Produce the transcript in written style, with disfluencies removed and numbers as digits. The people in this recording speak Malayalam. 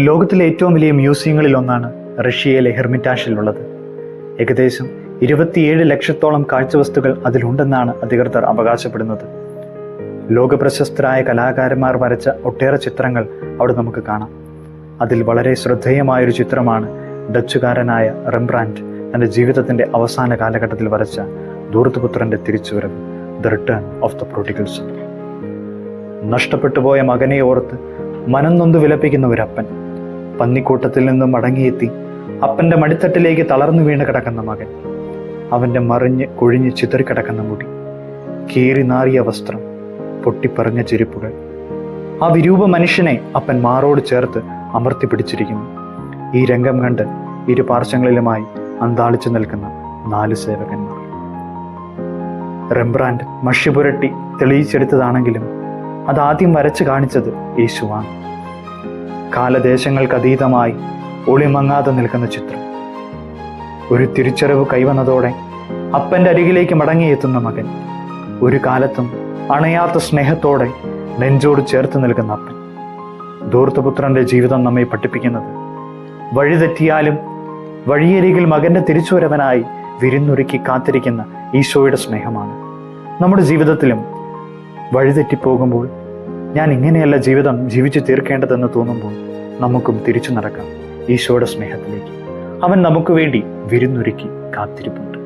ലോകത്തിലെ ഏറ്റവും വലിയ മ്യൂസിയങ്ങളിൽ ഒന്നാണ് റഷ്യയിലെ ഹെർമിറ്റാഷിലുള്ളത്. ഏകദേശം 27 ലക്ഷത്തോളം കാഴ്ചവസ്തുക്കൾ അതിലുണ്ടെന്നാണ് അധികൃതർ അവകാശപ്പെടുന്നത്. ലോകപ്രശസ്തരായ കലാകാരന്മാർ വരച്ച ഒട്ടേറെ ചിത്രങ്ങൾ അവിടെ നമുക്ക് കാണാം. അതിൽ വളരെ ശ്രദ്ധേയമായൊരു ചിത്രമാണ് ഡച്ചുകാരനായ റെംബ്രാൻഡ് തൻ്റെ ജീവിതത്തിൻ്റെ അവസാന കാലഘട്ടത്തിൽ വരച്ച ധൂർത്തപുത്രൻ്റെ തിരിച്ചുവരവ്, the return of the prodigal son. നഷ്ടപ്പെട്ടുപോയ മകനെ ഓർത്ത് മനം നൊന്ത് വിലപിക്കുന്ന ഒരപ്പൻ, പന്നിക്കൂട്ടത്തിൽ നിന്നും മടങ്ങിയെത്തി അപ്പൻ്റെ മടിത്തട്ടിലേക്ക് തളർന്നു വീണ് കിടക്കുന്ന മകൻ, അവൻ്റെ മറിഞ്ഞ് കൊഴിഞ്ഞ് ചിതറിക്കിടക്കുന്ന മുടി, കീറി നാറിയ വസ്ത്രം, പൊട്ടിപ്പറഞ്ഞ ചെരുപ്പുകൾ. ആ വിരൂപ മനുഷ്യനെ അപ്പൻ മാറോട് ചേർത്ത് അമർത്തി പിടിച്ചിരിക്കുന്നു. ഈ രംഗം കണ്ട് ഇരു പാർശ്വങ്ങളിലുമായി അന്താളിച്ചു നിൽക്കുന്ന 4 സേവകന്മാർ. റെംബ്രാൻഡ് മഷി പുരട്ടി തെളിയിച്ചെടുത്തതാണെങ്കിലും അതാദ്യം വരച്ചു കാണിച്ചത് യേശുവാണ്. കാലദേശങ്ങൾക്കതീതമായി ഒളിമങ്ങാതെ നിൽക്കുന്ന ചിത്രം. ഒരു തിരിച്ചറിവ് കൈവന്നതോടെ അപ്പൻ്റെ അരികിലേക്ക് മടങ്ങിയെത്തുന്ന മകൻ, ഒരു കാലത്തും അണയാത്ത സ്നേഹത്തോടെ നെഞ്ചോട് ചേർത്ത് നിൽക്കുന്ന അപ്പൻ. ധൂർത്തപുത്രന്റെ ജീവിതം നമ്മെ പഠിപ്പിക്കുന്നത് വഴിതെറ്റിയാലും വഴിയരികിൽ മകന്റെ തിരിച്ചുവരവനായി വിരുന്നൊരുക്കി കാത്തിരിക്കുന്ന ഈശോയുടെ സ്നേഹമാണ്. നമ്മുടെ ജീവിതത്തിലും വഴിതെറ്റിപ്പോകുമ്പോൾ ഞാൻ ഇങ്ങനെയല്ല ജീവിതം ജീവിച്ചു തീർക്കേണ്ടതെന്ന് തോന്നുമ്പോൾ നമുക്കും തിരിച്ചു നടക്കാം ഈശോയുടെ സ്നേഹത്തിലേക്ക്. അവൻ നമുക്ക് വേണ്ടി വിരുന്നൊരുക്കി കാത്തിരിപ്പുണ്ട്.